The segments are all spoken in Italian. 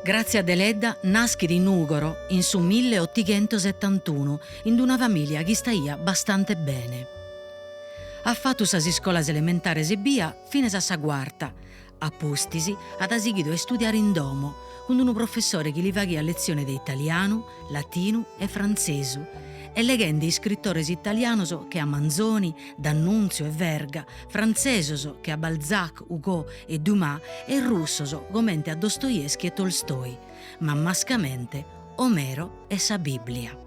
Grazia Deledda nasce in Ugoro in su 1871 in una famiglia che staia bastante bene. Ha fatto sas scuolas elementari e via fino a sa quarta. A Pustisi ha seguito a studiare in domo con un professore che gli faceva lezioni di italiano, latino e francese e leggende scrittori italiani che a Manzoni, D'Annunzio e Verga, francesi che a Balzac, Hugo e Dumas e russos come a Dostoevsky e Tolstoi, ma mascamente Omero e sa Bibbia.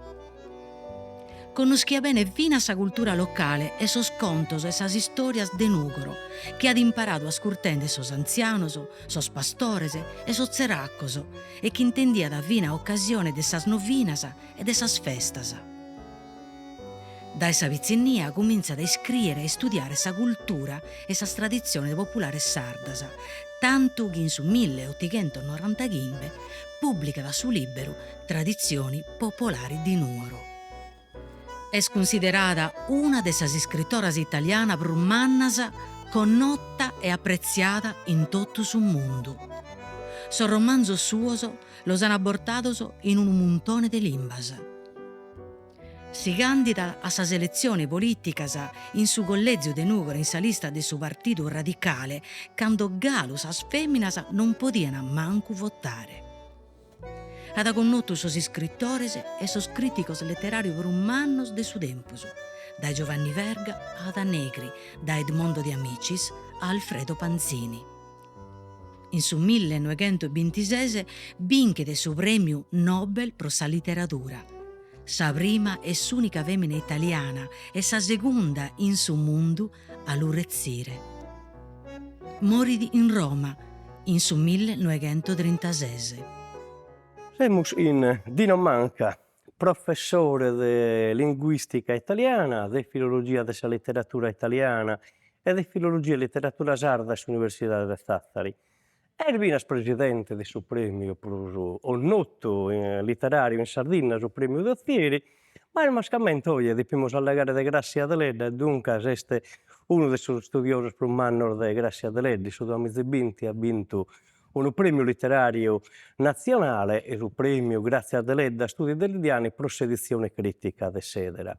Conoscia bene fino sa cultura locale e sos contos e sas storias de Nugoro, che had imparato a scurtende sos anzianos, sos pastores e sos zeraccos, e che intendia da fina occasione de sas novinas e de sas festas. Da essa vizinnia comincia a scrivere e studiare sa cultura e sas tradizioni popolari sardas, tanto che in su 1895 pubblica da su libero Tradizioni popolari di Nuoro. È considerata una delle scrittoras italiane più mannas, connota e apprezzata in tutto il mondo. Sos romanzos suos los han abortados in un montone di limbas. Si candida a sas elezioni politicas in su collegio de Nugoro in sa lista de su partito radicale, quando galus as feminas non podiano manco votare. Ha conosciuto sos scrittores e sos criticos letterarios romanos de su tempus, da Giovanni Verga ad Negri, da Edmondo de Amicis a Alfredo Panzini. In su 1926 vinche de su premio Nobel pro sa literatura, sa prima e s'unica femmina italiana e sa seconda in su mondo a lurezzire. Morì in Roma in su 1936. Siamo in Dino Manca, professore di linguistica italiana, di filologia della letteratura italiana e di filologia e letteratura sarda all'Università di Sassari. Ervinas presidente del suo premio per il noto letterario in Sardegna, il premio Dozzieri, ma il mascamento oggi dobbiamo allegare di Grazia Deledda e dunque è uno dei suoi studiosi più manno di Grazia Deledda, su 2020 ha vinto un premio letterario nazionale e il premio Grazia Deledda Studi Deleddiani pro edizione critica de Sedera.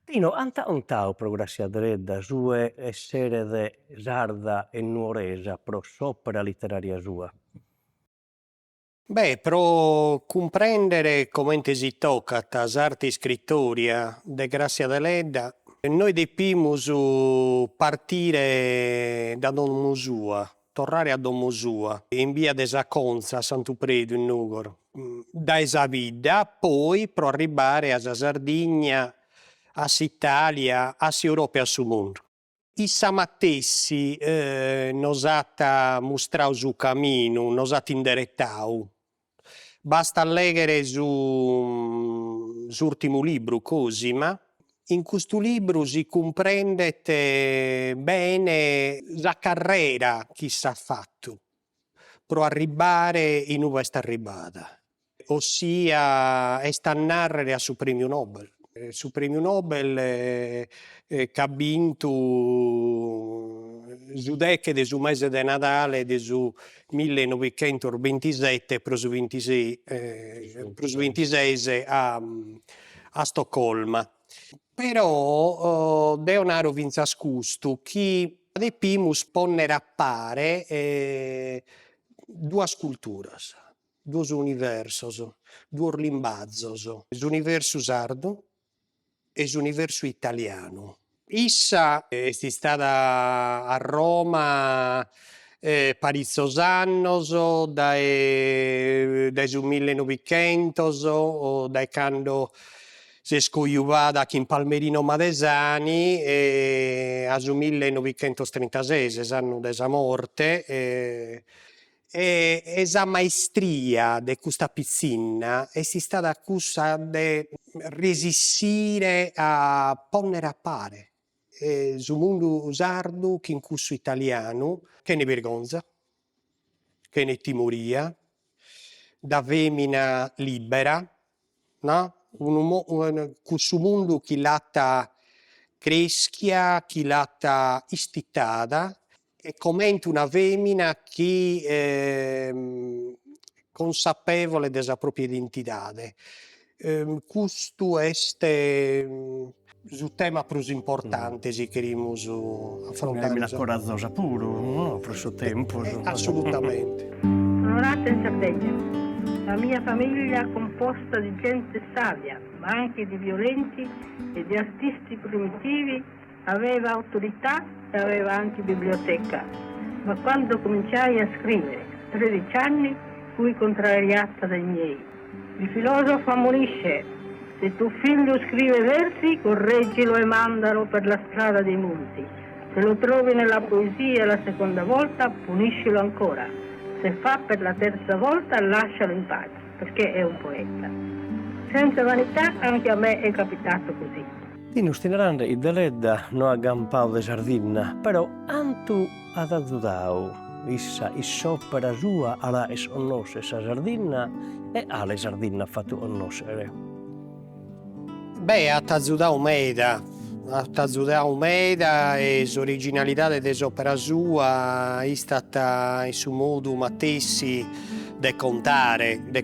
Dino, antau pro Grazia Deledda sue essere de sarda e nuoresa pro s'opera letteraria sua? Beh, pro comprendere come si tocca as arti scrittoria de Grazia Deledda, noi depimus partire da domu sua, tornare a domu sua, in via de Saconza, a Santu Predu, in Nugoro. Da esa vida, poi pro arrivare a Sardigna, a s'Italia, a s'Europa e a su mondo. Issa matessi nos at mostrau su caminu, nos at indirettau. Basta leggere s'ultimo libro, Cosima. In questo libro si comprende bene la carriera che s'ha fatto per arrivare in dove è arrivata, ossia è sta narrare a su premio Nobel. Su premio Nobel che ha vinto su decade, su mese di Natale di su 1927 per su 26 a Stoccolma. Però Leonardo Vinzascustu che depimus ponnere a pare due culturas, due universis, due limbazzos, l'universo sardo e l'universo italiano. Issa è stata a Roma parizos annos, dai su 1900, dai quando si è scoiuvata in Palmerino Madesani a su 1936, l'anno della morte. E sa maestria de questa pizzina è stata accusa di resistere a ponnere a pare su mondo sardo che in cusso italiano, che ne vergonza, che ne timoria, da femmina libera, no? Questo mondo che l'atta creschia, che l'atta istittata, e commente una femmina che consapevole de sa propria identidade. Custu est su tema prus importante si cherimus affrontare. Una coraggiosa pure, no? Per suo tempo. Assolutamente. Sono nata in Sardegna. La mia famiglia è composta di gente savia, ma anche di violenti e di artisti primitivi, aveva autorità e aveva anche biblioteca. Ma quando cominciai a scrivere, 13 anni, fui contrariata dai miei. Il filosofo ammonisce: se tuo figlio scrive versi, correggilo e mandalo per la strada dei monti. Se lo trovi nella poesia la seconda volta, puniscilo ancora. Se fa per la terza volta, lascialo in pace, perché è un poeta. Senza vanità, anche a me è capitato così. In Ustinarande i deledda no aggampau de Sardinna, però antu ad azzudau, issa issopera sua ala es onnos sa Sardinna e ale Sardinna fatto onnosere. Beh, a t'azzudau meda e s'originalità de s'opera sua è stata in su modu matessi de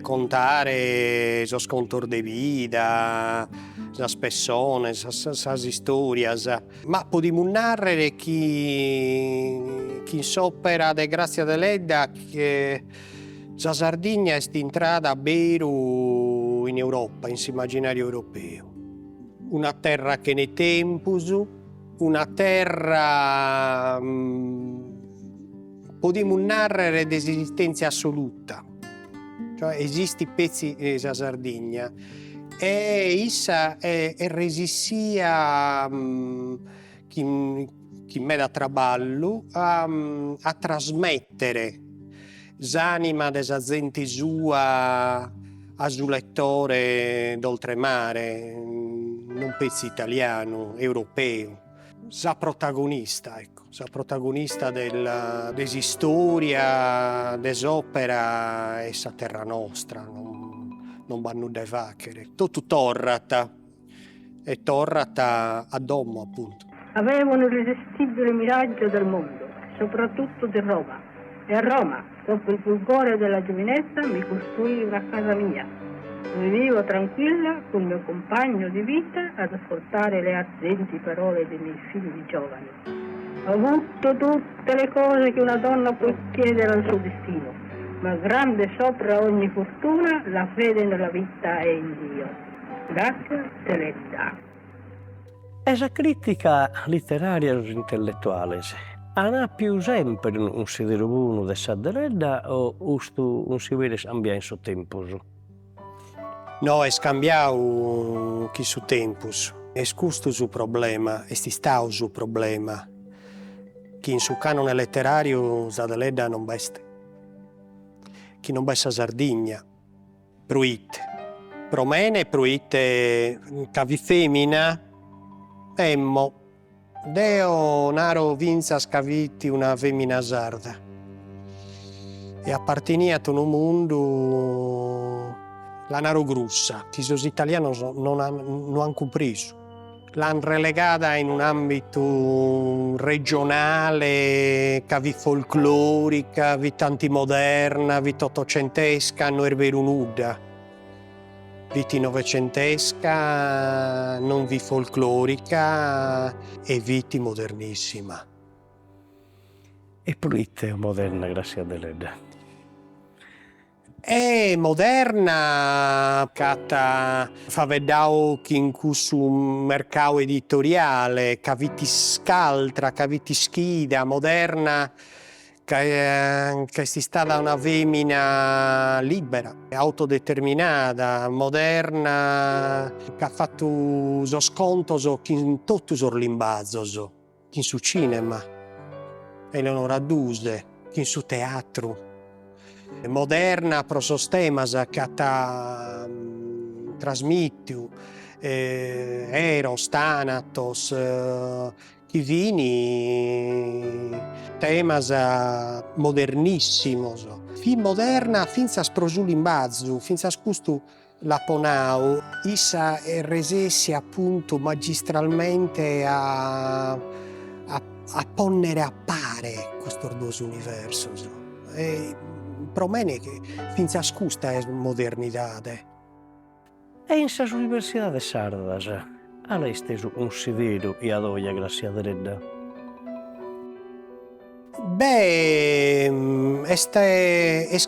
contare sos contor de vida, sas persones, sas istorias. Ma podimus narrere chi s'opera de Grazia Deledda che sa Sardigna est intrada beru in Europa, in s'immaginario europeo. Una terra che ne tempus, una terra podimus narrere d'esistenza assoluta, cioè esisti pezzi de sa Sardigna e issa è resissia chi meda traballu a trasmettere s'anima de sa zenti sua a su lettore d'oltremare, non pezzi italiano, europeo. Sa protagonista desistoria, desopera e sa terra nostra, non vanno de facere. Tutto torrata a domo, appunto. Avevo un irresistibile miraggio del mondo, soprattutto di Roma. E a Roma, dopo il fulgore della giovinezza, mi costruii una casa mia. Vivevo tranquilla col mio compagno di vita ad ascoltare le ardenti parole dei miei figli giovani. Ho avuto tutte le cose che una donna può chiedere al suo destino, ma grande sopra ogni fortuna la fede nella vita e in Dio. Grazie, Deledda. Esa critica letteraria e intellettuale anà più sempre un sidero buono de sa Deledda o ustu un si vede ambia in suo tempus? No, è scambiau chi su tempus. Es custu su problema, est istau su problema. Chi in su canone letterario sa Deledda non beste. Chi non besta Sardigna, pruite. Promene pruite cavi femina, emmo. Deo naro vinzas caviti una femina sarda. E apparteniat unu mundu la naro grussa, che sos italianos non han compreso. L'han relegata in un ambito regionale, cavi folclorica, vi tanti moderna, vi ottocentesca, non è vero nuda. Viti novecentesca, non vi folclorica e viti modernissima. E pulite moderna, grazie a Deledda. È moderna, catta faveddau chi in questo mercato editoriale, caviti scaltra, caviti schida, moderna, che si stata una femmina libera, autodeterminata, moderna, che ha fatto so sconto chi in tutto so limbazzo, chi in su cinema, Eleonora Duse, chi in su teatro. Moderna pro sos temas che ta trasmittiu Eros, Thanatos, chi vini temas modernnissimos. Fi moderna finzas pro su limbazzu, finzas custu la ponau, issa resessi appunto magistralmente a ponnere a pare questo dos universos. pro me che finza scusta è modernidade. E in sas universidades sardas ha esteso un sideru e adoia graziaderedda? È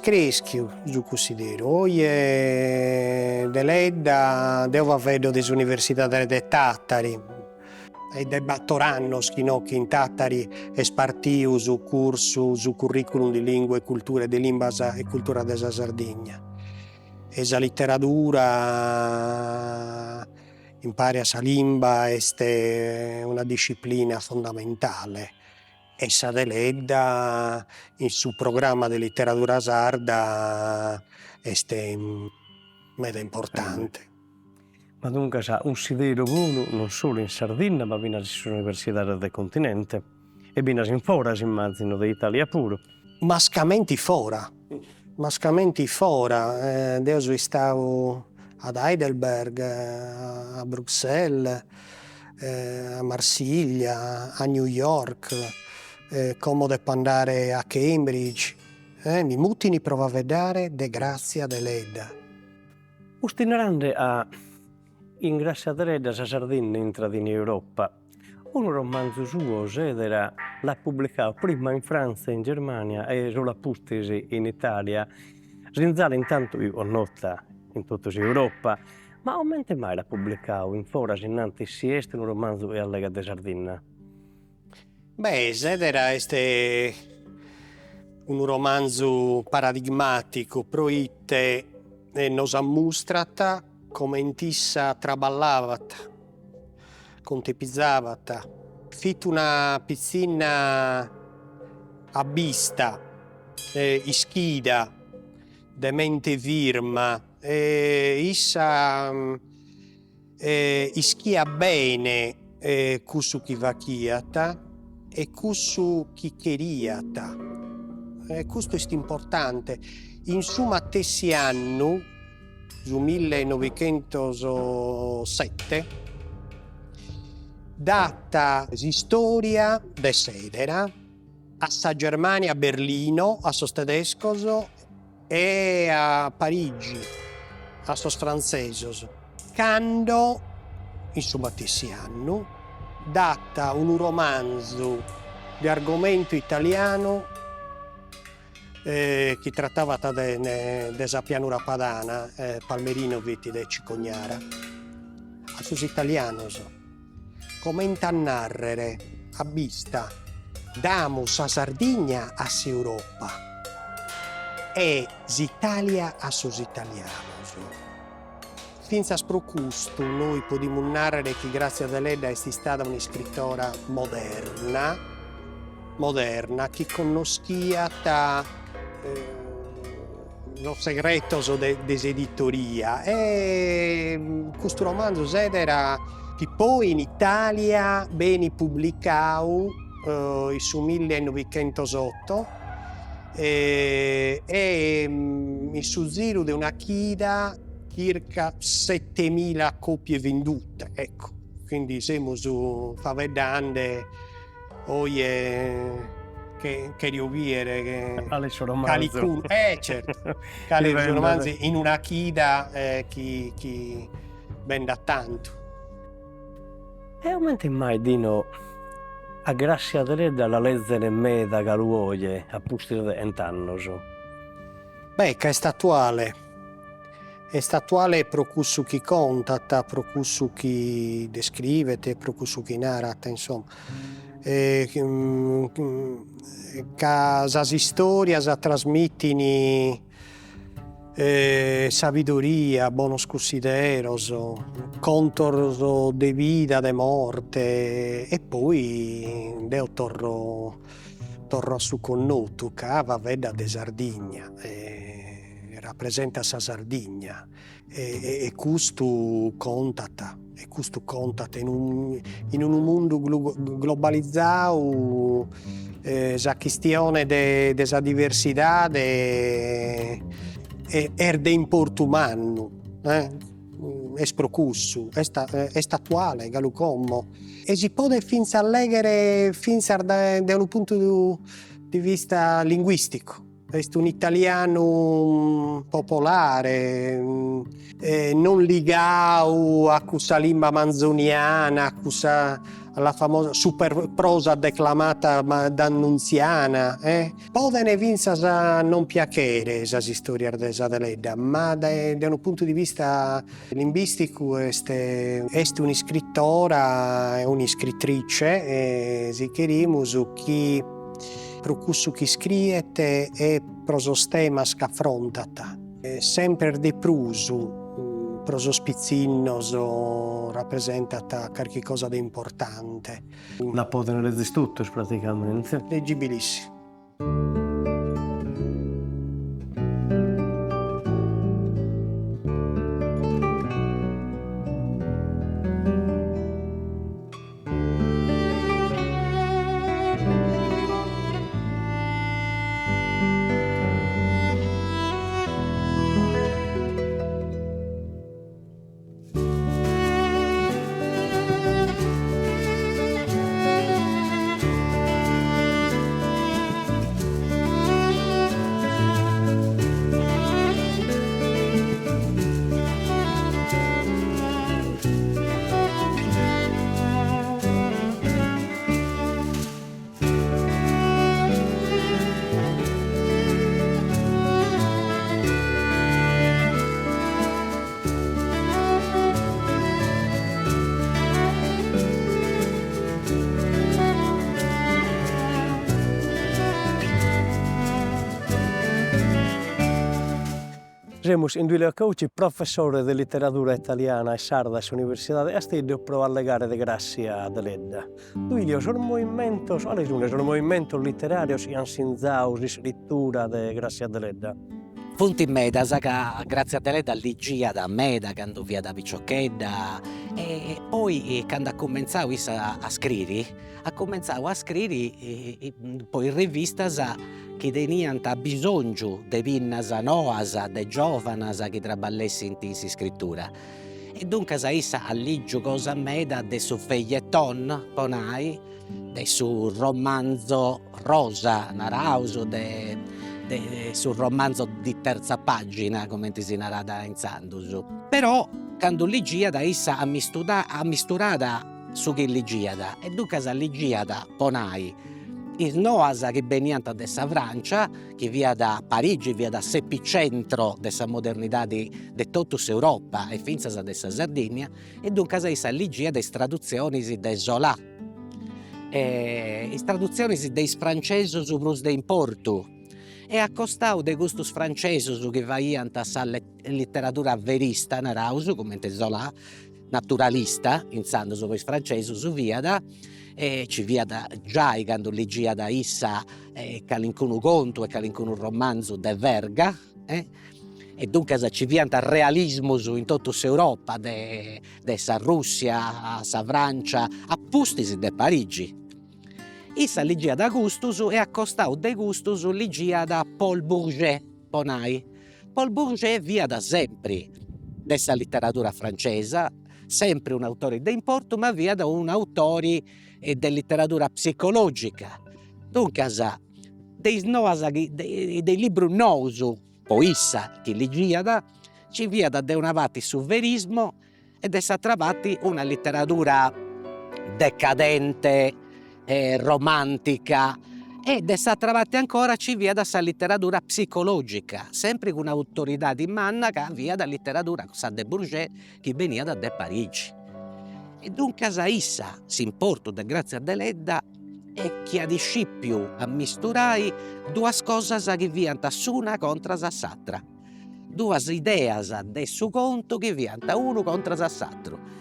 creschiu, su considero. Oie de ledda, deo vedo des universidades de Tattari, e debattor annos chi no chi in Tattari è spartiu su cursu, su curriculum di lingue e culture, di limbas e cultura della Sardegna. E sa letteratura impari sa limba est una disciplina fondamentale. E sa de ledda in su programma di letteratura sarda est meda importante. Ma dunque sa un sideru bonu non solo in Sardegna, ma binas in sas universidades del continente. E binas in foras, immagino, de Italia puru. Mascamenti fora. Deo so istadu ad Heidelberg, a Bruxelles, a Marsiglia, a New York, come devo andare a Cambridge. Mi mutini prova a vedere de grazia de ledda. Ustinerande a in graziaderedda sa Sardegna entrata in Europa. Un romanzo suo l'ha pubblicato prima in Francia e in Germania e sulla pustesi in Italia. Rinzale intanto io ho nota in tutta Europa, ma aumente mai l'ha pubblicato in foras innanti si est un romanzo e allega de Sardegna? Sedera este un romanzo paradigmatico, proite nos ammustrata come intissa traballavat, contepizavat, fit una pizzina abbista, ischida, de mente virma, issa ischia bene cussu chi vachiata e cussu chi cheriata. Questo è importante. In summa tessi annu, su 1907, data storia de sedera a sa Germania, a Berlino, a sos tedescos e a Parigi, a sos francesos. Quando, in summa tessi annu, data un romanzo di argomento italiano che trattava della pianura padana, Palmerino viti de Cicognara, a sus italianos, commenta a narrere, a vista, damus a Sardegna a s'Europa e s'Italia a sus italianos. Finza sprocusto noi podimo narrare che grazie ad ledda è stata una scrittora moderna che conosciata los segretos des editoria e questo romanzo era che poi in Italia beni pubblicato su 1908 e in su giro di una chida circa 7.000 copie vendute, ecco, quindi siamo su favedande oie che riuvire che romanzo. Certo, cali romanzi in una chida chi venda tanto. E aumenta mai dino a grazia deledda la lezzere meda galuoie a pustire entannos. Che è statuale pro cussu chi contata, pro cussu chi descrivete, pro cussu chi narrata, insomma. Ca sas istorias trasmittini sabiduria, bonos consideros, contos de vida, de morte e poi deo torro a su connotu ca va vedda de Sardegna, rappresenta sa Sardegna e custu contata. E questo conta in un mondo globalizzato, la questione della diversità è de importo umano, è sprocussu, è attuale, galucommo. E si può finza allegare finza da un punto di vista linguistico. È un italiano popolare, non ligato a questa lingua manzoniana, a questa la famosa super prosa declamata da Annunziana. Podene vinsas a non piacere questa storia desa deledda, ma da un punto di vista linguistico è un'iscrittora e un'iscrittrice, si cherimus chi pro cussu chi scriete e pros temas che affrontata. Sempre de prusu, pros spizzinnos rappresentata qualche cosa di importante. La podene leggere tutto praticamente. Leggibilissimo. Siamo in Duilio Cauci, professore di letteratura italiana e sarda all'Università di Astidio, pro allegare de Grazia deledda. Duilio, sono movimientos, quali sono movimientos literarios e ansinzaus di scrittura de Grazia deledda? Funti medas che grazie a deledda ligia da meda quando via da picciocchedda e poi quando ha cominciato a scrivere, poi in revistas che teniano bisogno di pinnas noas, de giovanas che traballessero in scrittura. E dunque issa alligio cosa meda de su feuilleton, ponai, de su romanzo rosa, narauso, sul romanzo di terza pagina, come si narrata in Sandus. Però, quando ligiada, issa ha misturata su che ligiada, e dunque sa ligiada ponai is noas che veniant da Francia, che via da Parigi, via da s'epicentro della modernità di tutta Europa e finza da Sardigna, e dunque issa ligiada is traduzioni de Zola. Is traduzioni dei francesi prus de importu. E accostau de gustus francesos che vaiant a sa letteratura verista, naraus, come Zola, naturalista, insando su is francesos viada, e ci viada già quando ligia da issa calincunu conto e calincunu romanzo de Verga, e dunque ci viant realismus in tutta Europa, de sa Russia, sa Francia, a pustis de Parigi. Issa ligia da gustus e accostau de gustus ligia da Paul Bourget, ponai. Paul Bourget via da sempre dessa letteratura francesa, sempre un autore de importo, ma via da un autore de letteratura psicologica. Dunque dei libri nous, po issa che ligia ci via da de una vati su verismo ed essa trovati una letteratura decadente, romantica, ed essa trovati ancora ci via da sa letteratura psicologica, sempre con un'autorità di manna che via da letteratura sa de Bourget che venia da de Parigi. E dunque issa si importo de Grazia deledda e chi adisci più a misturai due cose che viant s'una contra s'altra, due ideas de su conto che viant uno contra s'altro.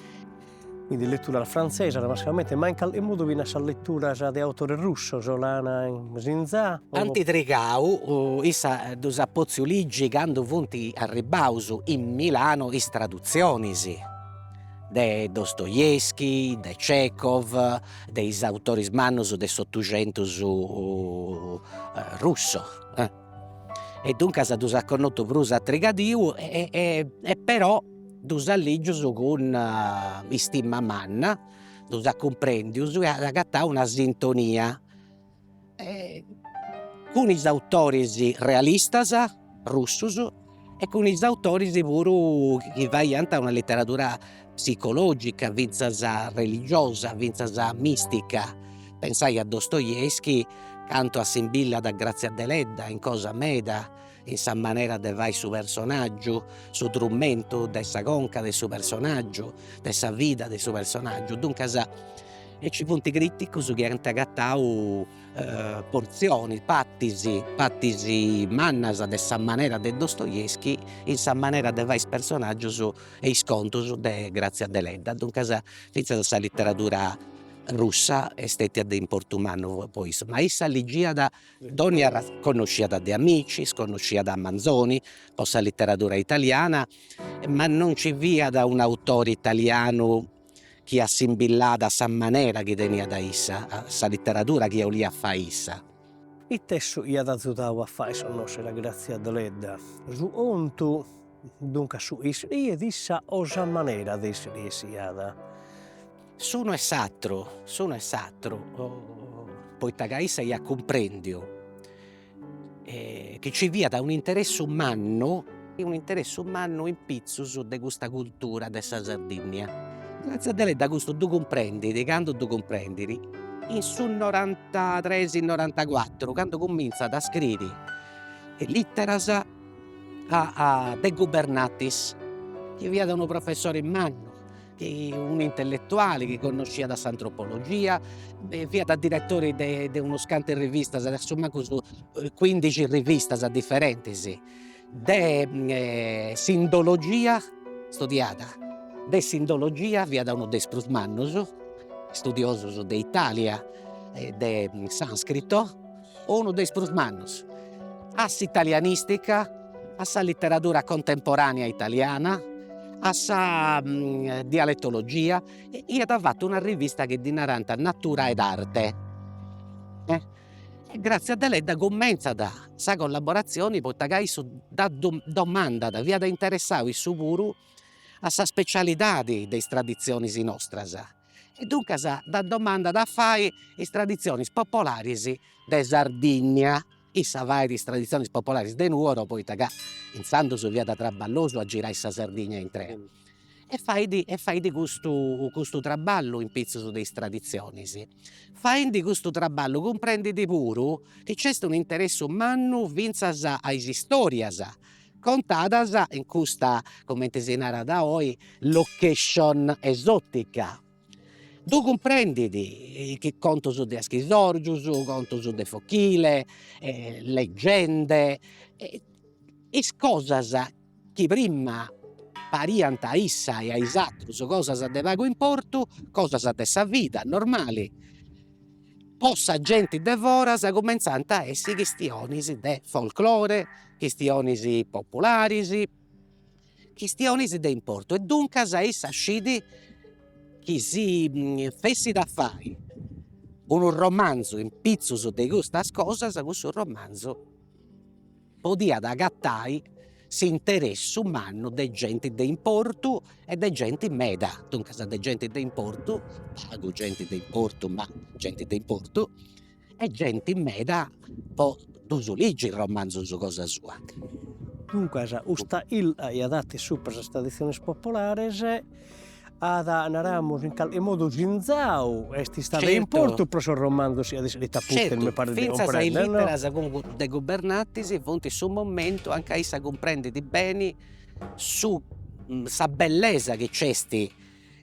Quindi lettura francese, basicamente, ma in modo viene a lettura di autore russo, Solana in Zinzà. Antitricau, issa dus appoziu ligi quando funti arribausu in Milano is traduzzionis de Dostoevsky, de Chekhov, deis autoris mannus de s'Ottucentus russo. E dunque dus ha connotu prus a trigadiu e però dus alligius con istimma manna, dus a comprendius e agattau una sintonia. con i autori realistas, russos, e con i autori pure che varianta una letteratura psicologica, vinzasa religiosa, vinzasa mistica. Pensai a Dostoevsky, canto a Simbilla da Grazia Deledda, in Cosa Meda, in sa manera de vai su personaggio, su drummento de sa conca de su personaggio, de sa vita de su personaggio. Dunque e ci punti criticus che hanno agattau porzioni, pattisi mannas de sa manera de Dostoevsky in sa manera de vais personaggios e iscontus de Grazia Deledda. Dunque finza sa letteratura russa è stata di importo umano poi, ma essa leggiada Doni conosciata di amici, sconosciata da Manzoni, poi la letteratura italiana, ma non ci via da un autore italiano che assimilata a sa maniera che tenia da essa, a sa letteratura che volia fare essa. Il testo io da zutau a fare la Grazia Deledda. Su ontu, dunque su isri ed issa osa manera di essere esiada. Sono esatto, poi tagaissa ia comprendio che ci via da un interesse umano in pizzus de questa cultura de sa Sardegna. Grazie a te da questo tu comprendi, di quando tu comprendi, in su 93-94, quando comincia a scrivere litteras a De Gubernatis, che via da un professore in mano, un intellettuale che conosceva da antropologia, via da direttore di uno scante rivista, adesso manco su 15 riviste differenti, de sindologia studiata, de sindologia via da uno de Sprusmannus, studioso de Italia e de sanscrito, uno de Sprusmannus, as italianistica, a sa letteratura contemporanea italiana, a sa dialettologia, e ha fatto una rivista che dinaranta natura ed arte. E grazie a Deledda comincia da sa collaborazione, poi da domanda, da via da interessare su puru a sa specialità di tradizioni nostras. E dunque da domanda da fare le tradizioni popolari de Sardigna. Issa vai di tradizioni popolari de Nuoro, poi inzando su via da Traballoso a girare sa Sardegna in treno. E fai di questo traballo in pezzo delle tradizioni. Fai di questo traballo, comprendi di puro che c'è un interesse umano vinzas ai storias, contadas in questa, come si narra da oggi, location esotica. Tu comprendi che conto su de Aschisorgius, conto su de Fochile, leggende, e cosas che prima pariant a issa e a isatrus, cosas de vago importo, cosas de sa vita normali. Possa gente de voras cominciant a essere questioni de folklore, questioni popolari, questioni de importo. E dunque essa scidi che si fessi da fare un romanzo in pizzus di queste cose, questo romanzo podia agattare si interesse umano de gente de importo e de gente meda. Dunque de gente de importo, pago gente de importo, ma gente de importo, e gente meda può dusuligi il romanzo su cosa sua. Dunque, usta il ha dati su per le tradizioni popolari, ada naramos in modo ginzau esti sta de importo pro so romanzo sia di taputte mi pare di comprendere, no? Finza con de Gubernatis fonti su momento anche essa comprende di bene su sa bellezza che c'esti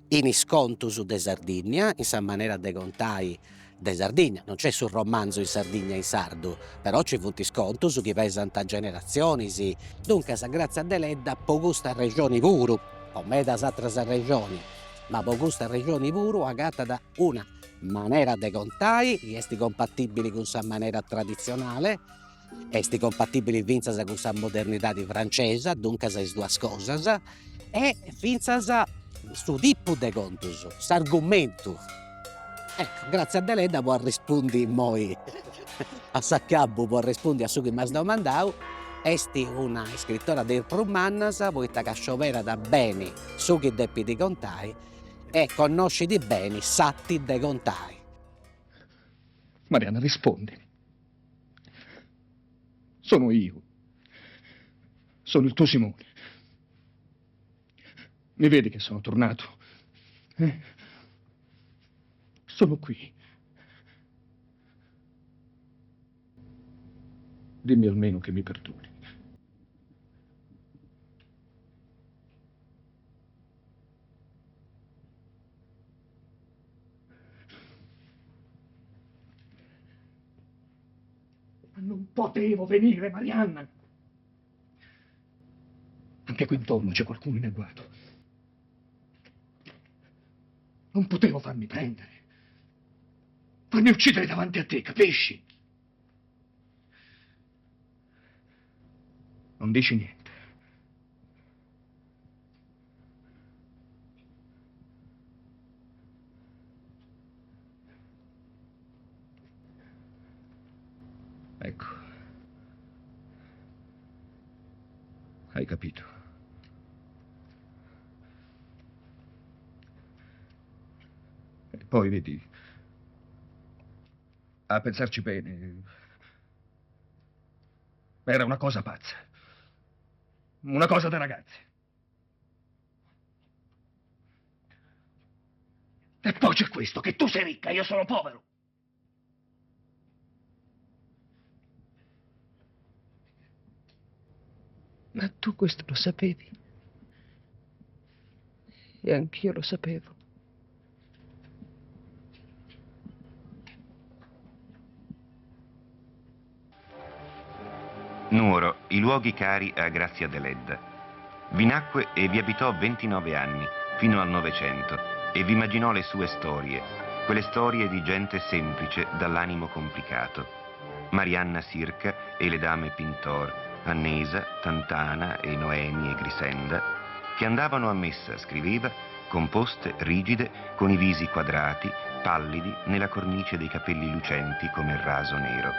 in isconto su de Sardegna, in sa maniera de contai de Sardegna. Non c'è sul romanzo in Sardegna in sardo, però ci fu sconto su chi va tante generazioni, sì. Dunque sa Grazia Deledda po gusta regioni puro, o medas altre regioni, ma po gusta regioni puro agatta da una maniera de contai, che esti compatibili con sa maniera tradizionale, esti compatibili vinzas con sa modernità di francese, dunque sa due cose, e finzas su tipo de contus, s'argomento. Ecco, grazie a Deledda può rispondere moi a Saccabbu, può rispondere a su che mi ha domandato. Esti una scrittora del Prumannas, poi che sciopera da bene su che deppi di contai e conosci di bene satti de contai. Mariana, rispondi. Sono io. Sono il tuo Simone. Mi vedi che sono tornato? Sono qui. Dimmi almeno che mi perdoni. Ma non potevo venire, Marianna. Anche qui intorno c'è qualcuno in agguato. Non potevo farmi prendere. Farmi uccidere davanti a te, capisci? Non dici niente. Ecco. Hai capito. E poi vedi, a pensarci bene, era una cosa pazza. Una cosa da ragazzi. E poi c'è questo, che tu sei ricca, io sono povero. Ma tu questo lo sapevi? E anch'io lo sapevo. Nuoro, i luoghi cari a Grazia Deledda. Vi nacque e vi abitò 29 anni, fino al Novecento, e vi immaginò le sue storie, quelle storie di gente semplice dall'animo complicato. Marianna Sirca e le dame Pintor, Annesa, Tantana e Noemi e Grisenda, che andavano a messa, scriveva, composte, rigide, con i visi quadrati, pallidi, nella cornice dei capelli lucenti come il raso nero.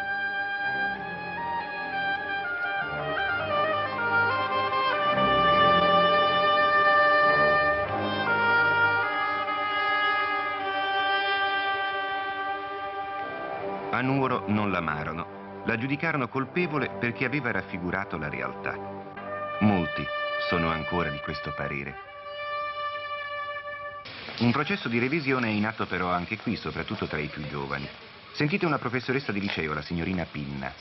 A Nuoro non l'amarono, la giudicarono colpevole perché aveva raffigurato la realtà. Molti sono ancora di questo parere. Un processo di revisione è in atto però anche qui, soprattutto tra i più giovani. Sentite una professoressa di liceo, la signorina Pinna.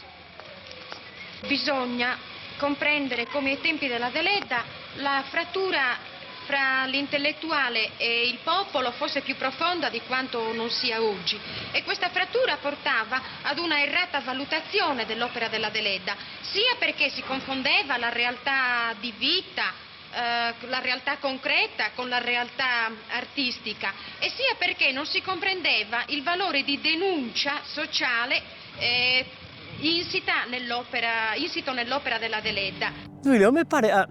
Bisogna comprendere come ai tempi della Deledda la frattura fra l'intellettuale e il popolo fosse più profonda di quanto non sia oggi. E questa frattura portava ad una errata valutazione dell'opera della Deledda, sia perché si confondeva la realtà di vita, la realtà concreta con la realtà artistica, e sia perché non si comprendeva il valore di denuncia sociale insito nell'opera della Deledda. Giulio, mi pare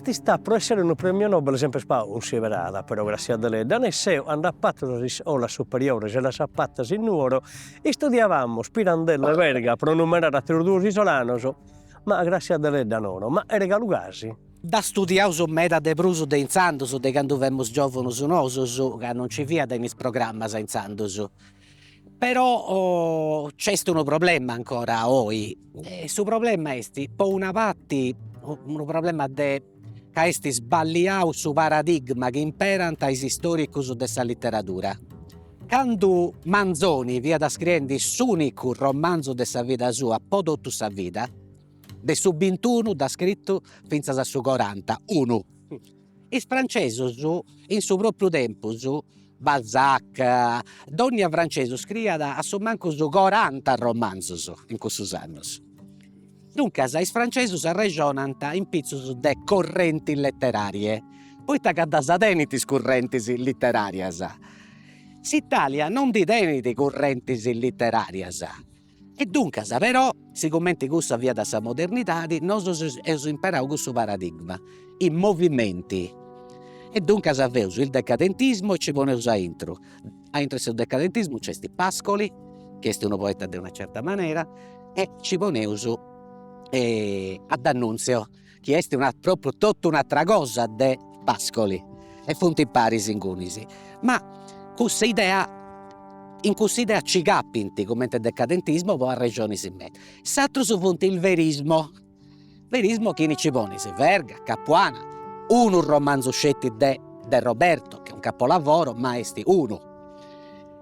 che sta per essere un premio Nobel sempre un'severada, però grazie a Deledda. Noi siamo andati alla superiore, se la sapata in Nuoro, e studiavamo Spirandella e Verga, per numerare a Teodoro Isolanos, ma grazie a Deledda non, ma era Lugasi. Da studiare meda de bruso de inzandoso, de quando vemos giovanos nosos, che non ci via de nis programmas inzandoso. Però c'è un problema ancora oggi. Su problema è po una parte un problema che è sbagliato su paradigma che imperant ai storici della letteratura. Quando Manzoni via da scrivere l'unico romanzo della vita sua, po' tutta sa vita, de su 21 da scritto fino a su 40, uno. I francesi in suo proprio tempo, Balzac, Donna francese scriva a su manco su 40 romanzi in questi anni. Dunque, i francesi ragionano in pizzus de correnti letterarie, poi da sadeniti correnti letterarie. L'Italia non di deniti correnti letterarie. E dunque, però, siccome questa via dalla modernità, noi abbiamo imparato questo paradigma, i movimenti. E dunque abbiamo il decadentismo e ci poniamo a intro. A intro del decadentismo c'è Pascoli, che è un poeta di una certa maniera, e ci poniamo a D'Annunzio, che è proprio tutta un'altra cosa di Pascoli. E fonti pari singunisi. Ma questa idea in cussidea ci cappinti, come il decadentismo, poi a regioni si mette. S'altro su punti il verismo. Verismo chi ne ci pone, si Verga, Capuana, un romanzo scetti de Roberto, che è un capolavoro, ma esti uno.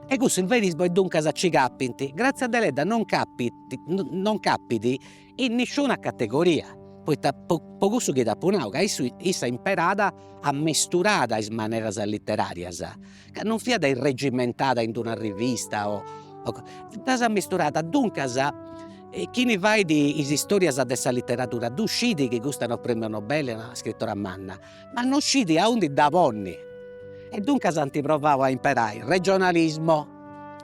E questo il verismo è dunque a ci cappinti. Grazie a Deledda non capiti in nessuna categoria. Poi poco su che da punau, che essa imperata a mesturata in maniera letteraria, che non fia da irregimentata in una rivista o da mesturata dunque chi ne vai di storie dessa letteratura, tu scidi che gustano premio Nobel, una scrittora manna, ma non scidi a undi da ponni. E dunque ti provavo a imparare il regionalismo.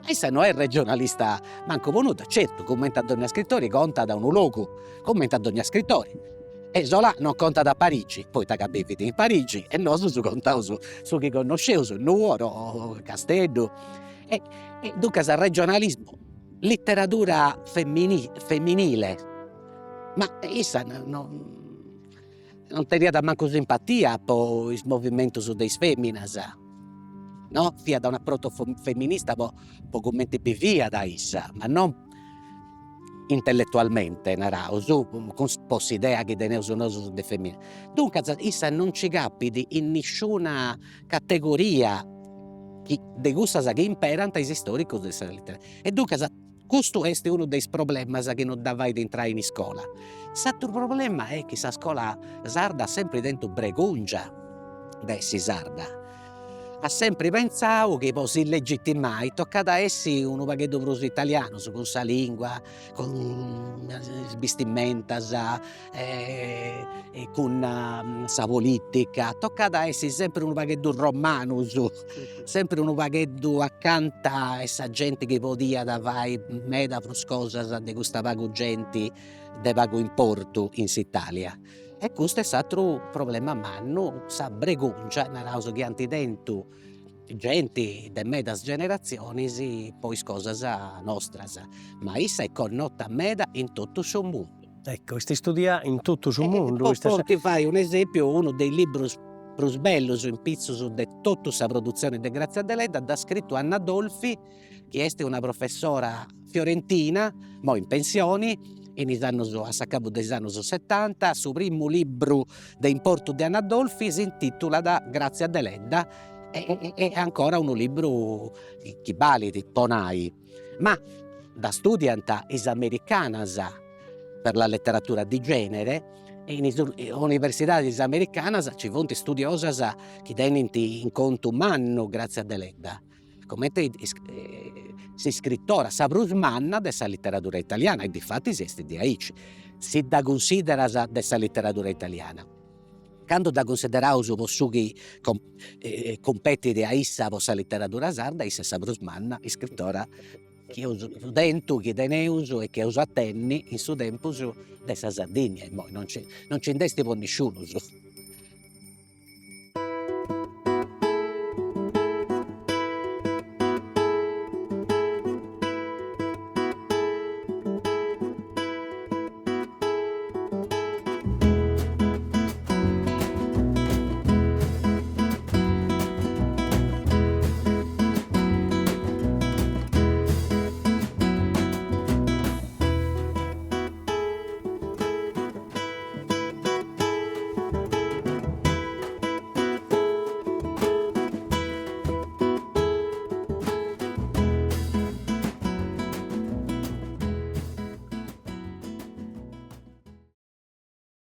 E se non è regionalista manco venuto, certo, commenta a ogni scrittore, conta da un luogo, commenta a ogni scrittore. E Zola non conta da Parigi, poi ti capivi in Parigi, e noi su contavo su chi conoscevo, su Nuoro, Castello. E dunque il regionalismo, letteratura femminile, ma essa non tenia da manco simpatia per il movimento su dei feminas, no? Fia da una proto-femminista poco mente più via da essa, ma non intellettualmente, narausu, con idea che teneusu nosu su de femmine. Dunque, essa non ci capiti in nessuna categoria de gussas che imperano i storici della letteratura. E dunque, questo è uno dei problemi che non davai di entrare in scuola. L'altro problema è che la scuola sarda ha sempre dentro bregungia dessi sarda. Ha sempre pensato che si legittimai toccata a essi un paghetto proso italiano, con sa lingua, con vestimentas, con sa politica, toccata a essi sempre un paghetto romanus, sempre un paghetto accanto a essa gente che podia davai meda pros cosas de questa pago gente de pago importo in Italia. E questo è stato problema manno, sa breguncia, narauso che antidento gente de medas generazioni, poi cosas nostras, ma essa è connota meda in tutto il mondo. Ecco, questi studia in tutto il mondo. Poi ti fai un esempio, uno dei libri più belli in pizzo su de tutta la produzione di Grazia Deledda, da scritto Anna Dolfi, che è una professora fiorentina, mo in pensioni, a capo degli anni 70, il primo libro di importo di Anna Dolfi si intitola da Grazia Deledda, è ancora un libro che vale di Ponai, ma da studianta americanas per la letteratura di genere, in università americanas ci sono studiosas che tengono in conto umano Grazia Deledda, come si scrittora saprus manna della letteratura italiana, e difatti si è di aici, si da considera della letteratura italiana. Quando da consideraus possugi competire a issa possa letteratura sarda, issa saprus manna, scrittora che uso dentro, che teneus e che uso attenni in su tempo dessa Sardegna, e non ci indesti con nessuno.